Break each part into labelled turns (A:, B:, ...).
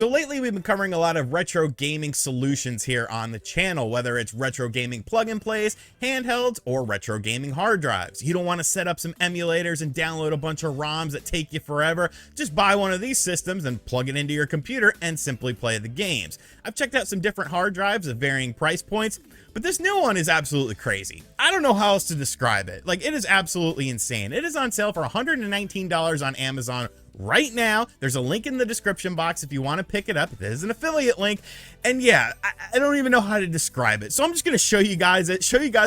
A: So lately we've been covering a lot of retro gaming solutions here on the channel, whether it's retro gaming plug-and plays, handhelds, or retro gaming hard drives. You don't want to set up some emulators and download a bunch of ROMs that take you forever. Just buy one of these systems and plug it into your computer and simply play the games. I've checked out some different hard drives of varying price points, but this new one is absolutely crazy. I don't know how else to describe it. Like, it is absolutely insane. It is on sale for $119 on Amazon right now. There's a link in the description box if you want to pick it up. It is an affiliate link. And yeah, I don't even know how to describe it. So I'm just going to show you guys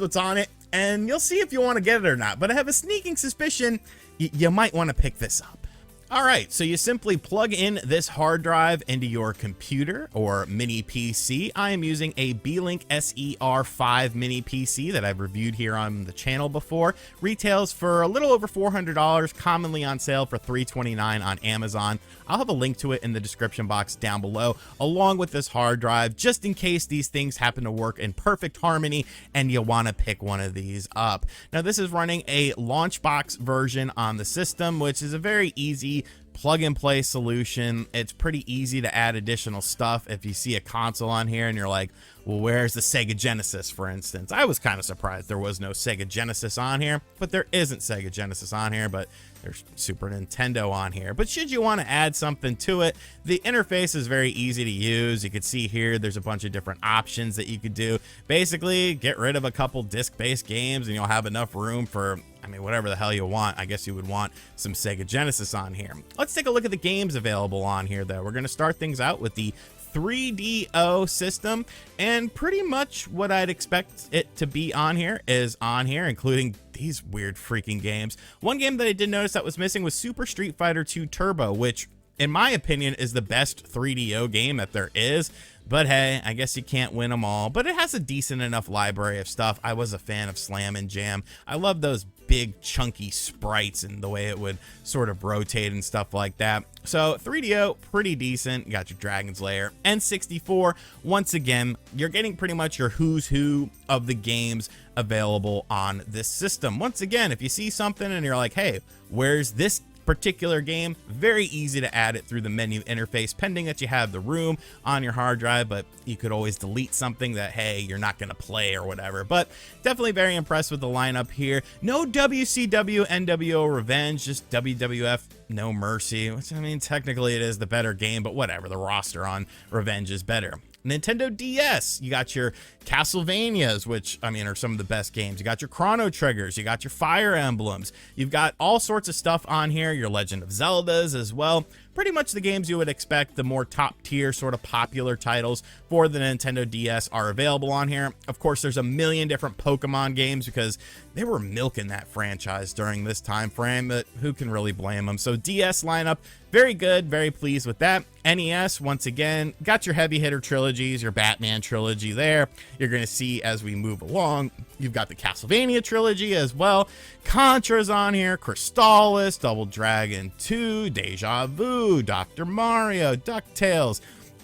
A: what's on it, and you'll see if you want to get it or not. But I have a sneaking suspicion you might want to pick this up. All right, so you simply plug in this hard drive into your computer or mini PC. I am using a Beelink SER5 mini PC that I've reviewed here on the channel before. Retails for a little over $400, commonly on sale for $329 on Amazon. I'll have a link to it in the description box down below, along with this hard drive, just in case these things happen to work in perfect harmony and you want to pick one of these up. Now, this is running a Launchbox version on the system, which is a very easy plug and play solution. It's pretty easy to add additional stuff. If you see a console on here and you're like, well, where's the Sega Genesis, for instance? I was kind of surprised there was no Sega Genesis on here, but there isn't Sega Genesis on here, but there's Super Nintendo on here. But should you want to add something to it, the interface is very easy to use. You can see here, there's a bunch of different options that you could do. Basically, get rid of a couple disc-based games and you'll have enough room for, I mean, whatever the hell you want. I guess you would want some Sega Genesis on here. Let's take a look at the games available on here, though. We're going to start things out with the 3DO system, and pretty much what I'd expect it to be on here is on here, including these weird freaking games. One game that I did notice that was missing was Super Street Fighter 2 Turbo, which in my opinion is the best 3DO game that there is. But hey, I guess you can't win them all, but it has a decent enough library of stuff. I was a fan of Slam and Jam. I love those big chunky sprites and the way it would sort of rotate and stuff like that. So 3DO, pretty decent. You got your Dragon's Lair. N64, once again, you're getting pretty much your who's who of the games available on this system. Once again, if you see something and you're like, hey, where's this particular game, very easy to add it through the menu interface, pending that you have the room on your hard drive, but you could always delete something that, hey, you're not going to play or whatever. But definitely very impressed with the lineup here. No WCW NWO Revenge, just WWF No Mercy, which, I mean, technically it is the better game, but whatever, the roster on Revenge is better. Nintendo DS, you got your Castlevanias, which, I mean, are some of the best games. You got your Chrono Triggers, you got your Fire Emblems, you've got all sorts of stuff on here, your Legend of Zeldas as well. Pretty much the games you would expect, the more top tier sort of popular titles for the Nintendo DS are available on here. Of course, there's a million different Pokemon games because they were milking that franchise during this time frame, but who can really blame them? So DS lineup, very good, very pleased with that. NES, once again, got your heavy hitter trilogies, your Batman trilogy there. You're going to see as we move along, you've got the Castlevania trilogy as well. Contra's on here, Crystallis, Double Dragon 2, Deja Vu, Dr. Mario, DuckTales.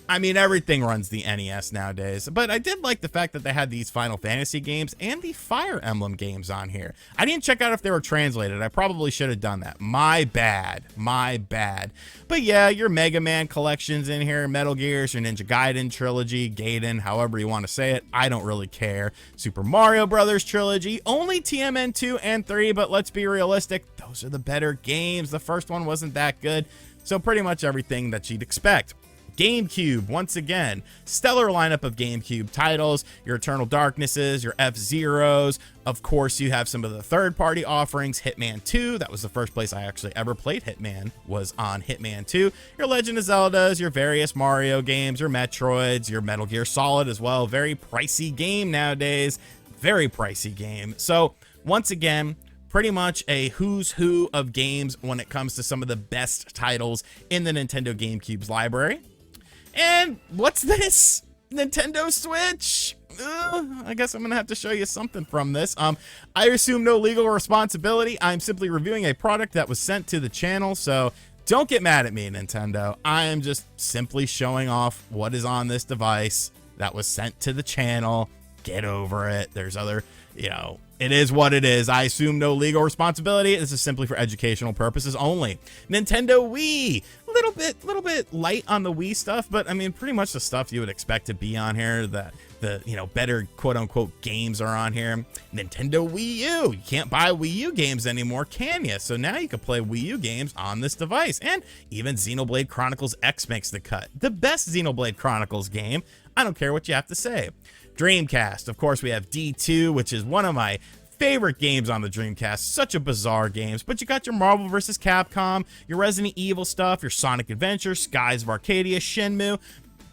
A: I mean, everything runs the NES nowadays, but I did like the fact that they had these Final Fantasy games and the Fire Emblem games on here. I didn't check out if they were translated. I probably should have done that. My bad. My bad. But yeah, your Mega Man collections in here, Metal Gears, your Ninja Gaiden trilogy, Gaiden, however you want to say it. I don't really care. Super Mario Brothers trilogy, only TMN 2 and 3, but let's be realistic. Those are the better games. The first one wasn't that good. So pretty much everything that you'd expect. GameCube, once again, stellar lineup of GameCube titles, your Eternal Darknesses, your F-Zeros. Of course, you have some of the third-party offerings. Hitman 2, that was the first place I actually ever played Hitman, was on Hitman 2. Your Legend of Zeldas, your various Mario games, your Metroids, your Metal Gear Solid as well. Very pricey game nowadays. Very pricey game. So, once again, pretty much a who's who of games when it comes to some of the best titles in the Nintendo GameCube's library. And what's this? Nintendo Switch? I guess I'm gonna have to show you something from this. I assume no legal responsibility. I'm simply reviewing a product that was sent to the channel, so don't get mad at me, Nintendo. I am just simply showing off what is on this device that was sent to the channel. Get over it. There's other, you know, it is what it is. I assume no legal responsibility. This is simply for educational purposes only. Nintendo Wii. little bit light on the Wii stuff, but I mean, pretty much the stuff you would expect to be on here. The you know, better quote unquote games are on here. Nintendo Wii U. You can't buy Wii U games anymore, can you? So now you can play Wii U games on this device. And even Xenoblade Chronicles X makes the cut. The best Xenoblade Chronicles game. I don't care what you have to say. Dreamcast. Of course, we have D2, which is one of my favorite games on the Dreamcast. Such a bizarre games, but you got your Marvel vs. Capcom, your Resident Evil stuff, your Sonic Adventure, Skies of Arcadia, Shenmue.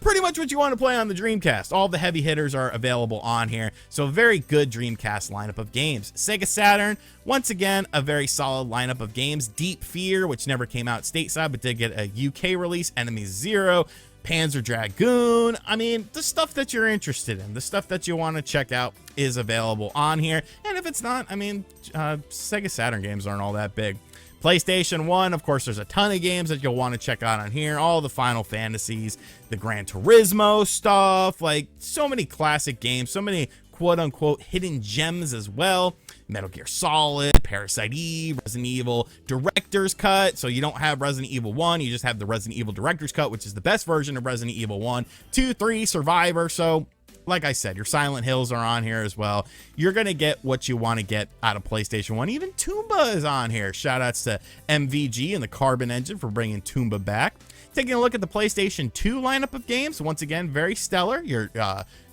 A: Pretty much what you want to play on the Dreamcast. All the heavy hitters are available on here. So a very good Dreamcast lineup of games. Sega Saturn, once again, a very solid lineup of games. Deep Fear, which never came out stateside, but did get a UK release. Enemy Zero, Panzer Dragoon. I mean, the stuff that you're interested in, the stuff that you want to check out is available on here. And if it's not, I mean, Sega Saturn games aren't all that big. PlayStation 1, of course, there's a ton of games that you'll want to check out on here. All the Final Fantasies, the Gran Turismo stuff, like so many classic games, so many quote-unquote hidden gems as well. Metal Gear Solid, Parasite Eve, Resident Evil Director's Cut. So you don't have Resident Evil 1, you just have the Resident Evil Director's Cut, which is the best version of Resident Evil 1, 2, 3, Survivor. So like I said, your Silent Hills are on here as well. You're going to get what you want to get out of PlayStation 1. Even Toomba is on here. Shout outs to MVG and the Carbon Engine for bringing Toomba back. Taking a look at the PlayStation 2 lineup of games. Once again, very stellar. You're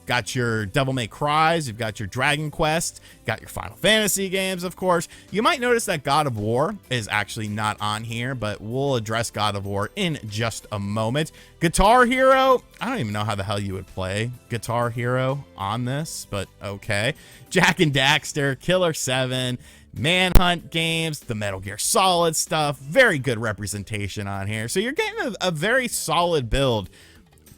A: got your Devil May Cry's, you've got your Dragon Quest, got your Final Fantasy games, of course. You might notice that God of War is actually not on here, but we'll address God of War in just a moment. Guitar Hero, I don't even know how the hell you would play Guitar Hero on this, but okay. Jak and Daxter, Killer 7, Manhunt games, the Metal Gear Solid stuff, very good representation on here. So you're getting a very solid build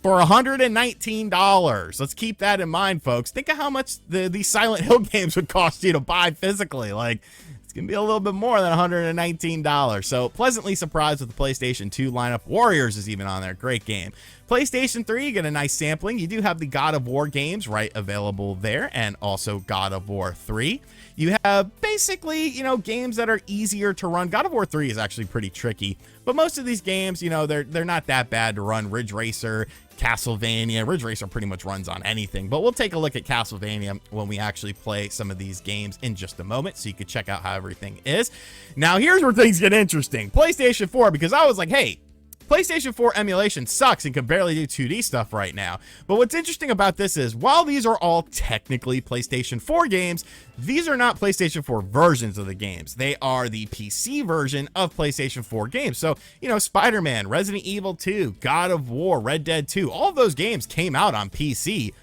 A: for $119. Let's keep that in mind, folks. Think of how much these Silent Hill games would cost you to buy physically. Like, it's going to be a little bit more than $119. So pleasantly surprised with the PlayStation 2 lineup. Warriors is even on there. Great game. PlayStation 3, you get a nice sampling. You do have the God of War games, right, available there, and also God of War 3. You have basically, you know, games that are easier to run. God of War 3 is actually pretty tricky, but most of these games, you know, they're not that bad to run. Ridge Racer, Castlevania. Ridge Racer pretty much runs on anything, but we'll take a look at Castlevania when we actually play some of these games in just a moment, so you can check out how everything is. Now, here's where things get interesting. PlayStation 4, because I was like, hey, PlayStation 4 emulation sucks and can barely do 2D stuff right now. But what's interesting about this is, while these are all technically PlayStation 4 games, these are not PlayStation 4 versions of the games. They are the PC version of PlayStation 4 games. So, you know, Spider-Man, Resident Evil 2, God of War, Red Dead 2, all of those games came out on PC,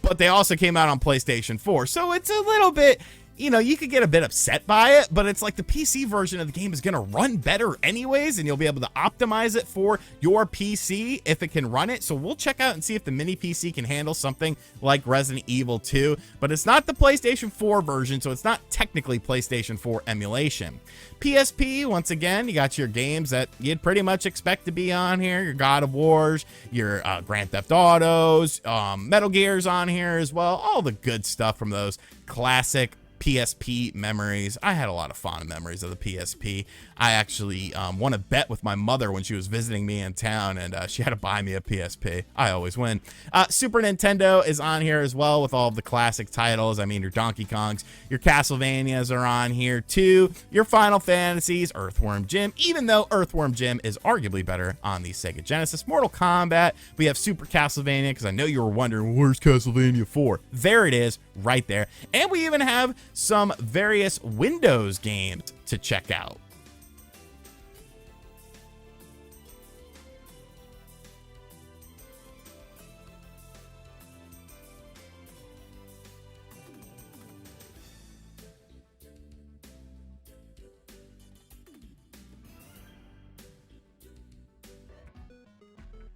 A: but they also came out on PlayStation 4. So it's a little bit, you know, you could get a bit upset by it, but it's like the PC version of the game is going to run better anyways, and you'll be able to optimize it for your PC if it can run it. So we'll check out and see if the mini PC can handle something like Resident Evil 2, but it's not the PlayStation 4 version, so it's not technically PlayStation 4 emulation. PSP, once again, you got your games that you'd pretty much expect to be on here, your God of Wars, your Grand Theft Autos, Metal Gears on here as well, all the good stuff from those classic PSP memories. I had a lot of fond memories of the PSP. I actually won a bet with my mother when she was visiting me in town, and she had to buy me a PSP. I always win. Super Nintendo is on here as well with all of the classic titles. I mean, your Donkey Kongs, your Castlevanias are on here too, your Final Fantasies, Earthworm Jim, even though Earthworm Jim is arguably better on the Sega Genesis. Mortal Kombat, we have Super Castlevania, because I know you were wondering, where's Castlevania 4? There it is, right there. And we even have some various Windows games to check out.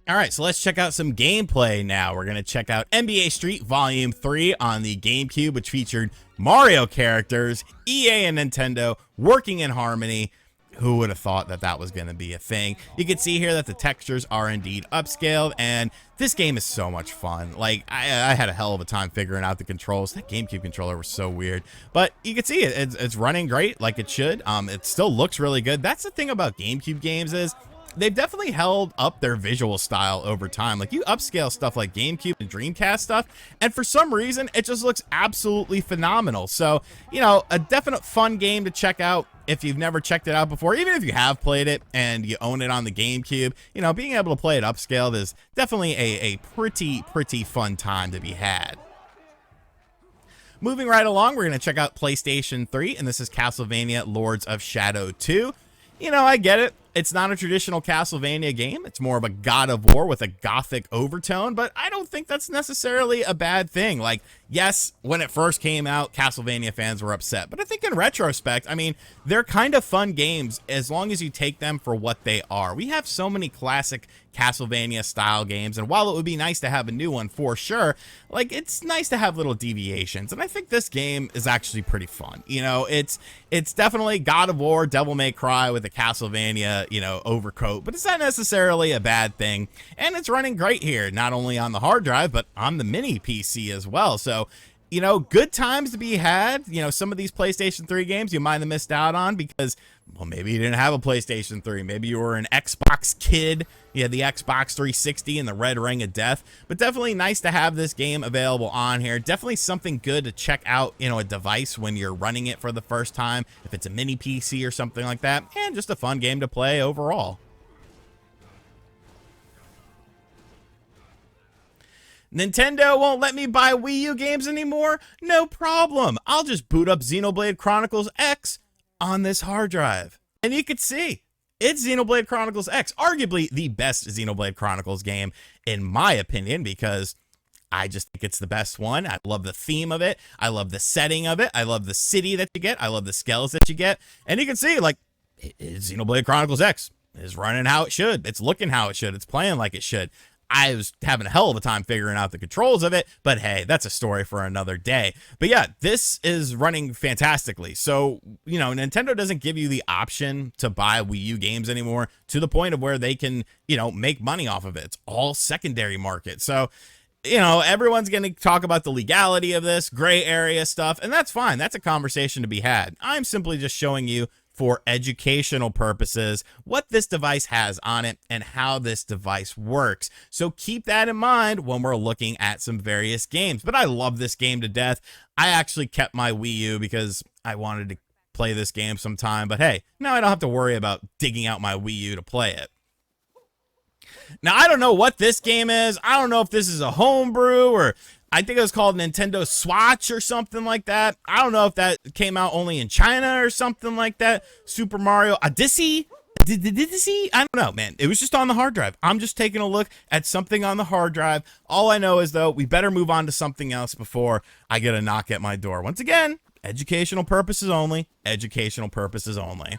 A: All right, so let's check out some gameplay now. We're going to check out NBA Street Volume 3 on the GameCube, which featured Mario characters, EA and Nintendo working in harmony. Who would have thought that that was going to be a thing? You can see here that the textures are indeed upscaled, and this game is so much fun. Like, I had a hell of a time figuring out the controls. That GameCube controller was so weird, but you can see it's running great like it should. It still looks really good. That's the thing about GameCube games is, they've definitely held up their visual style over time. Like, you upscale stuff like GameCube and Dreamcast stuff, and for some reason it just looks absolutely phenomenal. So, you know, a definite fun game to check out if you've never checked it out before. Even if you have played it and you own it on the GameCube, you know, being able to play it upscaled is definitely a pretty fun time to be had. Moving right along, we're going to check out PlayStation 3, and this is Castlevania Lords of Shadow 2. You know, I get it. It's not a traditional Castlevania game. It's more of a God of War with a gothic overtone, but I don't think that's necessarily a bad thing. Like, yes, when it first came out, Castlevania fans were upset, but I think in retrospect, I mean, they're kind of fun games as long as you take them for what they are. We have so many classic Castlevania style games, and while it would be nice to have a new one for sure, like, it's nice to have little deviations, and I think this game is actually pretty fun. You know, it's definitely God of War, Devil May Cry with a Castlevania, you know, overcoat, but it's not necessarily a bad thing, and it's running great here, not only on the hard drive, but on the mini PC as well. So, you know, good times to be had. You know, some of these PlayStation 3 games you might have missed out on because, well, maybe you didn't have a PlayStation 3. Maybe you were an Xbox kid. You had the Xbox 360 and the Red Ring of Death. But definitely nice to have this game available on here. Definitely something good to check out, you know, a device when you're running it for the first time, if it's a mini PC or something like that. And just a fun game to play overall. Nintendo won't let me buy Wii U games anymore? No problem. I'll just boot up Xenoblade Chronicles X on this hard drive. And you can see, it's Xenoblade Chronicles X, arguably the best Xenoblade Chronicles game, in my opinion, because I just think it's the best one. I love the theme of it. I love the setting of it. I love the city that you get. I love the skells that you get. And you can see, like, Xenoblade Chronicles X is running how it should. It's looking how it should. It's playing like it should. I was having a hell of a time figuring out the controls of it, but hey, that's a story for another day. But yeah, this is running fantastically. So, you know, Nintendo doesn't give you the option to buy Wii U games anymore, to the point of where they can, you know, make money off of it. It's all secondary market. So, you know, everyone's going to talk about the legality of this, gray area stuff, and that's fine. That's a conversation to be had. I'm simply just showing you, for educational purposes, what this device has on it and how this device works. So keep that in mind when we're looking at some various games. But I love this game to death. I actually kept my Wii U because I wanted to play this game sometime. But hey, now I don't have to worry about digging out my Wii U to play it. Now, I don't know what this game is. I don't know if this is a homebrew, or I think it was called Nintendo Swatch or something like that. I don't know if that came out only in China or something like that. Super Mario Odyssey? I don't know, man. It was just on the hard drive. I'm just taking a look at something on the hard drive. All I know is, though, we better move on to something else before I get a knock at my door. Once again, educational purposes only. Educational purposes only.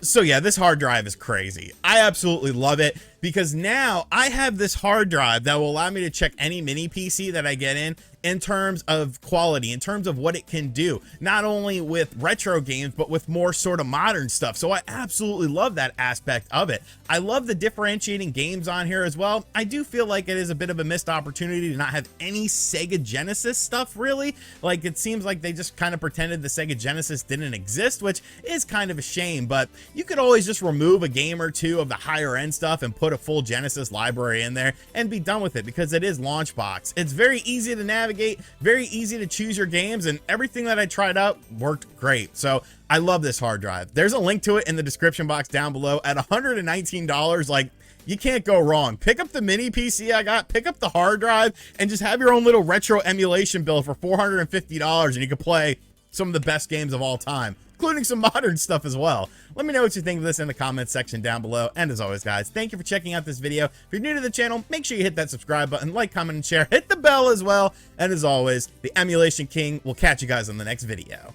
A: So yeah, this hard drive is crazy. I absolutely love it because now I have this hard drive that will allow me to check any mini PC that I get in terms of quality, in terms of what it can do, not only with retro games, but with more sort of modern stuff. So I absolutely love that aspect of it. I love the differentiating games on here as well. I do feel like it is a bit of a missed opportunity to not have any Sega Genesis stuff, really. Like, it seems like they just kind of pretended the Sega Genesis didn't exist, which is kind of a shame, but you could always just remove a game or two of the higher end stuff and put a full Genesis library in there and be done with it, because it is Launchbox. It's very easy to navigate, very easy to choose your games, and everything that I tried out worked great. So I love this hard drive. There's a link to it in the description box down below. At $119, like, you can't go wrong. Pick up the mini PC I got, pick up the hard drive, and just have your own little retro emulation build for $450, and you can play some of the best games of all time, including some modern stuff as well. Let me know what you think of this in the comments section down below. And as always, guys, thank you for checking out this video. If you're new to the channel, make sure you hit that subscribe button, like, comment, and share. Hit the bell as well. And as always, the Emulation King will catch you guys on the next video.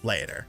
A: Later.